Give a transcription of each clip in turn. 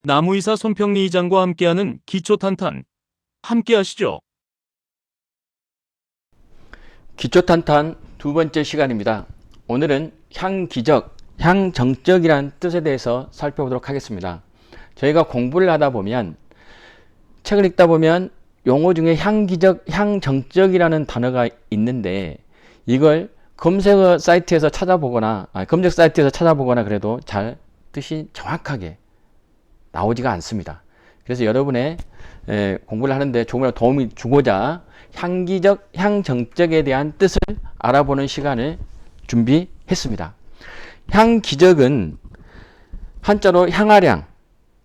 나무이사 손평리 이장과 함께하는 기초탄탄. 함께 하시죠. 기초탄탄 두 번째 시간입니다. 오늘은 향기적, 향정적이란 뜻에 대해서 살펴보도록 하겠습니다. 저희가 공부를 하다 보면, 책을 읽다 보면 용어 중에 향기적, 향정적이라는 단어가 있는데 이걸 검색 사이트에서 찾아보거나 그래도 잘 뜻이 정확하게 나오지가 않습니다. 그래서 여러분의 공부를 하는데 조금이라도 도움이 주고자 향기적, 향정적에 대한 뜻을 알아보는 시간을 준비했습니다. 향기적은 한자로 향하량,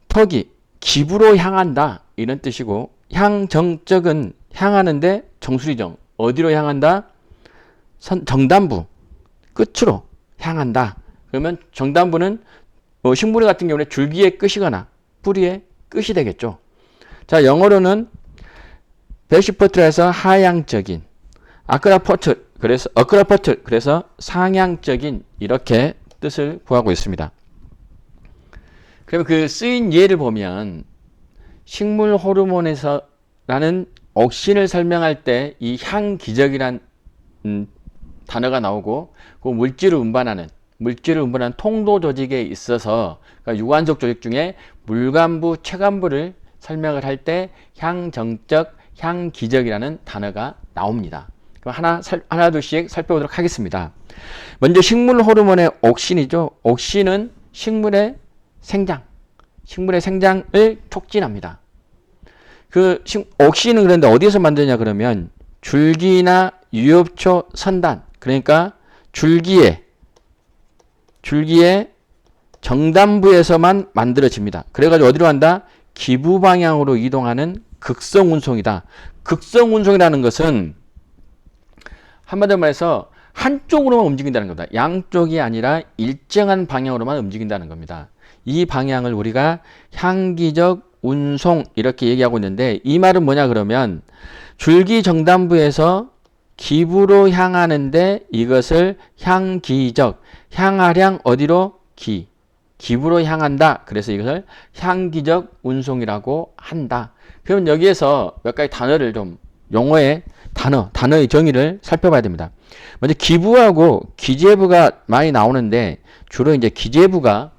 턱이 기부로 향한다 이런 뜻이고, 향정적은 향하는데 정수리정, 어디로 향한다? 정단부, 끝으로 향한다. 그러면 정단부는 식물 같은 경우는 줄기의 끝이거나 뿌리의 끝이 되겠죠. 자, 영어로는 베시퍼트라에서 하향적인, 어크라퍼트 그래서 상향적인 이렇게 뜻을 구하고 있습니다. 그러면 그 쓰인 예를 보면 식물 호르몬에서라는 옥신을 설명할 때 이 향기적이란 단어가 나오고, 그 물질을 운반하는 통도 조직에 있어서, 그러니까 유관속 조직 중에 물관부, 체관부를 설명을 할 때 향정적, 향기적이라는 단어가 나옵니다. 그럼 하나 둘씩 살펴보도록 하겠습니다. 먼저 식물 호르몬의 옥신이죠. 옥신은 식물의 생장을 촉진합니다. 그 옥신은 그런데 어디에서 만드냐 그러면 줄기나 유엽초 선단, 그러니까 줄기의 정단부에서만 만들어집니다. 그래가지고 어디로 간다? 기부 방향으로 이동하는 극성운송이다. 극성운송이라는 것은 한마디로 말해서 한쪽으로만 움직인다는 겁니다. 양쪽이 아니라 일정한 방향으로만 움직인다는 겁니다. 이 방향을 우리가 향기적 운송 이렇게 얘기하고 있는데, 이 말은 뭐냐 그러면 줄기 정단부에서 기부로 향하는데 이것을 향기적, 향하량 어디로? 기부로 향한다. 그래서 이것을 향기적 운송이라고 한다. 그럼 여기에서 몇 가지 단어를 좀, 용어의 단어의 정의를 살펴봐야 됩니다. 먼저 기부하고 기재부가 많이 나오는데, 주로 이제 기재부가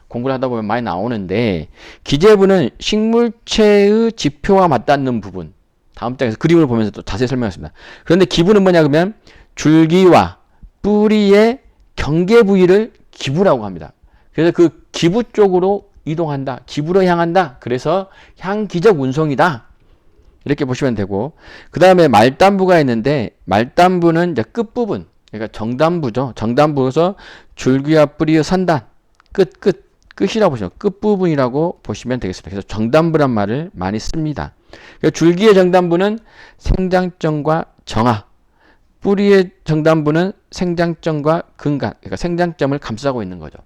공부를 하다 보면 많이 나오는데, 기재부는 식물체의 지표와 맞닿는 부분, 다음 장에서 그림을 보면서 또 자세히 설명하겠습니다. 그런데 기부는 뭐냐 그러면 줄기와 뿌리의 경계 부위를 기부라고 합니다. 그래서 그 기부 쪽으로 이동한다, 기부로 향한다. 그래서 향기적 운송이다 이렇게 보시면 되고, 그 다음에 말단부가 있는데, 말단부는 이제 끝부분, 그러니까 정단부죠. 정단부에서 줄기와 뿌리의 선단, 끝이라고 보시면, 끝부분이라고 보시면 되겠습니다. 그래서 정단부란 말을 많이 씁니다. 그러니까 줄기의 정단부는 생장점과 정화, 뿌리의 정단부는 생장점과 근간, 그러니까 생장점을 감싸고 있는 거죠.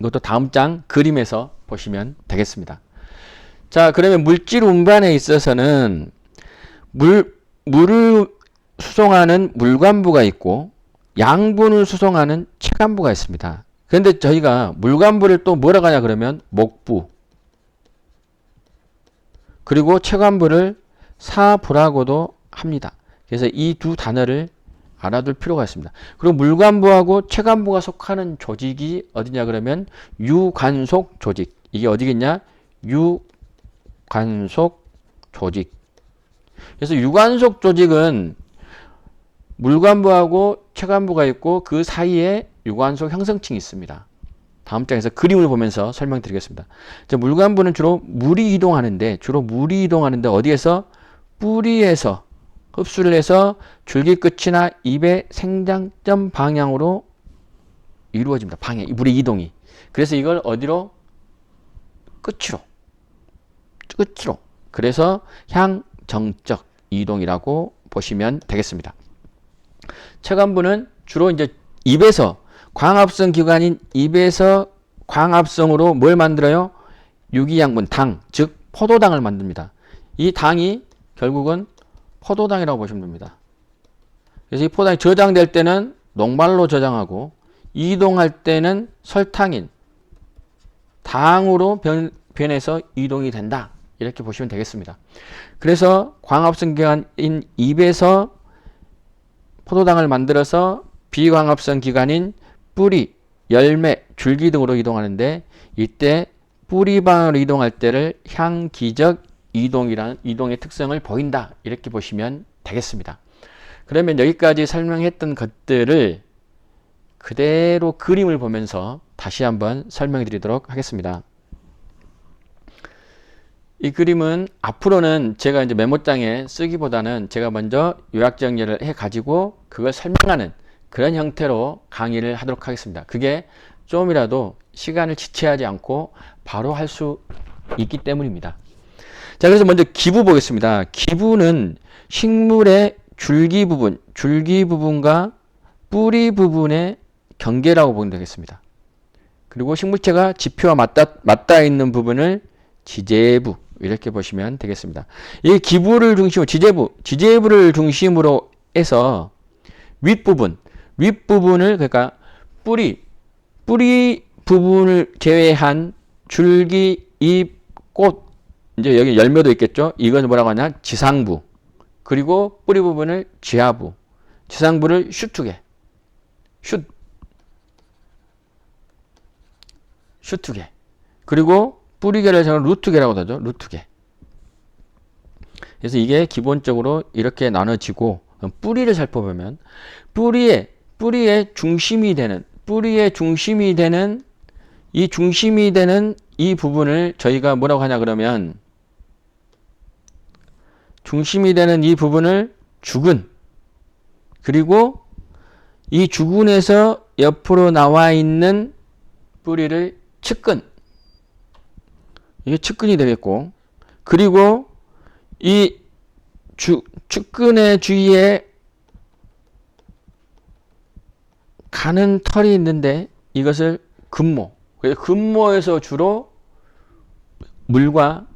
이것도 다음 장 그림에서 보시면 되겠습니다. 자, 그러면 물질 운반에 있어서는 물을 수송하는 물관부가 있고 양분을 수송하는 체관부가 있습니다. 그런데 저희가 물관부를 또 뭐라고 하냐 그러면 목부, 그리고 체관부를 사부라고도 합니다. 그래서 이 두 단어를 알아둘 필요가 있습니다. 그리고 물관부하고 체관부가 속하는 조직이 어디냐 그러면 유관속 조직. 이게 어디겠냐? 유관속 조직. 그래서 유관속 조직은 물관부하고 체관부가 있고 그 사이에 유관속 형성층이 있습니다. 다음 장에서 그림을 보면서 설명드리겠습니다. 물관부는 주로 물이 이동하는데 어디에서? 뿌리에서 흡수를 해서 줄기 끝이나 잎의 생장점 방향으로 이루어집니다. 물의 이동이. 그래서 이걸 어디로? 끝으로. 그래서 향정적 이동이라고 보시면 되겠습니다. 체관부는 주로 이제 잎에서, 광합성 기관인 잎에서 광합성으로 뭘 만들어요? 유기양분, 당, 즉 포도당을 만듭니다. 이 당이 결국은 포도당이라고 보시면 됩니다. 그래서 이 포도당이 저장될 때는 녹말로 저장하고, 이동할 때는 설탕인 당으로 변해서 이동이 된다. 이렇게 보시면 되겠습니다. 그래서 광합성 기관인 잎에서 포도당을 만들어서 비광합성 기관인 뿌리, 열매, 줄기 등으로 이동하는데 이때 뿌리 방향으로 이동할 때를 향기적 이동이라는 이동의 특성을 보인다. 이렇게 보시면 되겠습니다. 그러면 여기까지 설명했던 것들을 그대로 그림을 보면서 다시 한번 설명해 드리도록 하겠습니다. 이 그림은 앞으로는 제가 이제 메모장에 쓰기보다는 제가 먼저 요약 정리를 해 가지고 그걸 설명하는 그런 형태로 강의를 하도록 하겠습니다. 그게 좀이라도 시간을 지체하지 않고 바로 할 수 있기 때문입니다. 자, 그래서 먼저 기부 보겠습니다. 기부는 식물의 줄기 부분과 뿌리 부분의 경계라고 보면 되겠습니다. 그리고 식물체가 지표와 맞닿아 있는 부분을 지재부 이렇게 보시면 되겠습니다. 이 기부를 중심으로 지재부를 중심으로 해서 윗부분을 그러니까 뿌리 부분을 제외한 줄기, 잎, 꽃 이제 여기 열매도 있겠죠. 이건 뭐라고 하냐? 지상부. 그리고 뿌리 부분을 지하부. 지상부를 슈투게. 슈투게. 그리고 뿌리계를 저는 루트계라고 하죠. 루트계. 그래서 이게 기본적으로 이렇게 나눠지고 뿌리를 살펴보면 뿌리의 중심이 되는 이 부분을 저희가 뭐라고 하냐 그러면 중심이 되는 이 부분을 주근, 그리고 이 주근에서 옆으로 나와 있는 뿌리를 측근, 이게 측근이 되겠고, 그리고 이 측근의 주위에 가는 털이 있는데 이것을 근모, 그래서 근모에서 주로 물과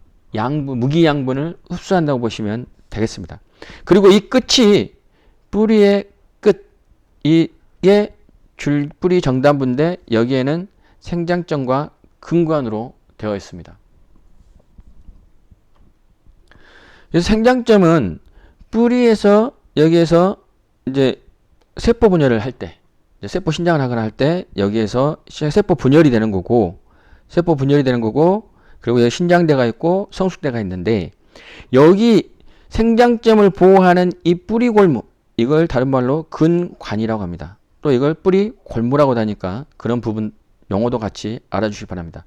무기 양분을 흡수한다고 보시면 되겠습니다. 그리고 이 끝이 뿌리의 끝, 이게 뿌리 정단부인데 여기에는 생장점과 근관으로 되어 있습니다. 그래서 생장점은 뿌리에서 여기에서 이제 세포 분열을 할 때, 세포 신장을 하거나 할 때 여기에서 세포 분열이 되는 거고, 그리고 여기 신장대가 있고 성숙대가 있는데 여기 생장점을 보호하는 이 뿌리 골무, 이걸 다른 말로 근관이라고 합니다. 또 이걸 뿌리 골무라고 하니까 그런 부분 용어도 같이 알아주시기 바랍니다.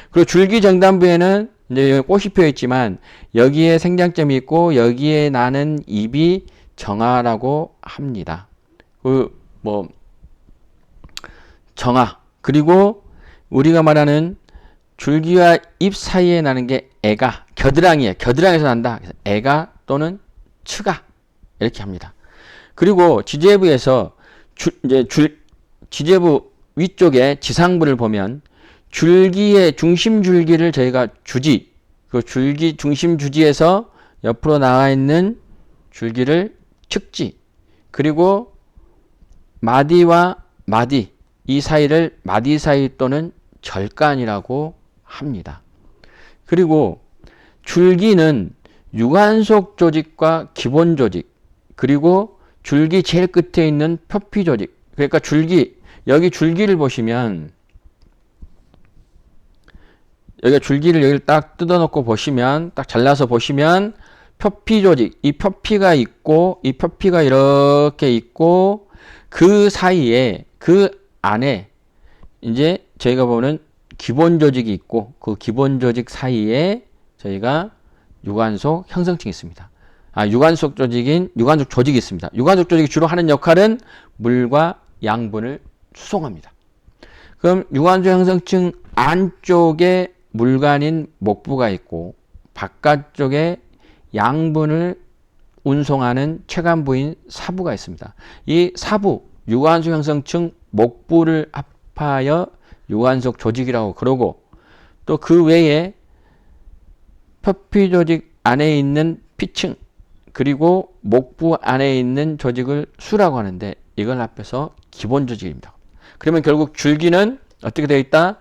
그리고 줄기 정단부에는 이제 여기 꽃이 피어 있지만 여기에 생장점이 있고 여기에 나는 잎이 정화라고 합니다. 정화. 그리고 우리가 말하는 줄기와 잎 사이에 나는 게 애가, 겨드랑이에요. 겨드랑이에서 난다. 그래서 애가 또는 측가 이렇게 합니다. 그리고 지재부에서 지재부 위쪽에 지상부를 보면 줄기의 중심 줄기를 저희가 주지, 그 줄기 중심 주지에서 옆으로 나와 있는 줄기를 측지, 그리고 마디와 마디 이 사이를 마디 사이 또는 절간이라고 합니다. 그리고 줄기는 유관속 조직과 기본 조직, 그리고 줄기 제일 끝에 있는 표피 조직, 그러니까 여기 줄기를 보시면 여기가 줄기를 여기를 딱 뜯어놓고 보시면, 딱 잘라서 보시면 표피 조직, 이 표피가 있고 이 표피가 이렇게 있고 그 사이에 그 안에 이제 저희가 보는 기본 조직이 있고 그 기본 조직 사이에 저희가 유관속 형성층이 있습니다. 유관속 조직이 있습니다. 유관속 조직이 주로 하는 역할은 물과 양분을 수송합니다. 그럼 유관속 형성층 안쪽에 물관인 목부가 있고 바깥쪽에 양분을 운송하는 체관부인 사부가 있습니다. 이 사부, 유관속 형성층 목부를 합하여 유관속 조직이라고 그러고, 또 그 외에 표피 조직 안에 있는 피층, 그리고 목부 안에 있는 조직을 수라고 하는데 이걸 합해서 기본 조직입니다. 그러면 결국 줄기는 어떻게 되어 있다?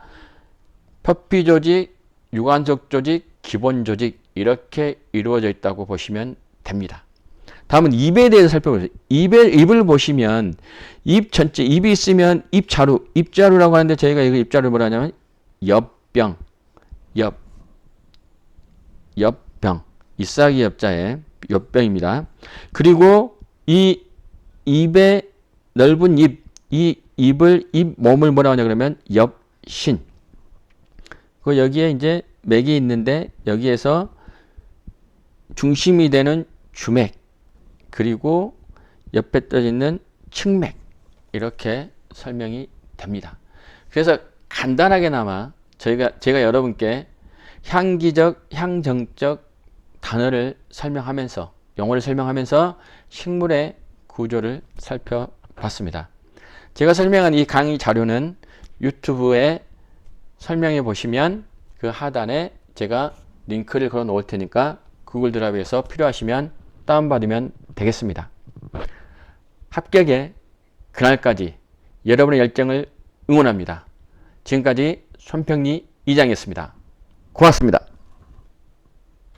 표피 조직, 유관적 조직, 기본 조직 이렇게 이루어져 있다고 보시면 됩니다. 다음은 입에 대해서 살펴보세요. 입을 보시면 입 전체, 입이 있으면 입자루, 입자루라고 하는데 저희가 이거 입자루 뭐라 하냐면 엽병, 엽병, 잎사귀 엽자에 엽병입니다. 그리고 이 입의 넓은 이 몸을 뭐라고 하냐 그러면 엽신. 그 여기에 이제 맥이 있는데 여기에서 중심이 되는 주맥, 그리고 옆에 떠 있는 측맥, 이렇게 설명이 됩니다. 그래서 간단하게나마 제가 여러분께 향기적, 향정적 단어를 설명하면서, 용어를 설명하면서 식물의 구조를 살펴봤습니다. 제가 설명한 이 강의 자료는 유튜브에 설명해 보시면 그 하단에 제가 링크를 걸어 놓을 테니까 구글 드라이브에서 필요하시면 다운받으면 되겠습니다. 합격의 그날까지 여러분의 열정을 응원합니다. 지금까지 손평리 이장이었습니다. 고맙습니다.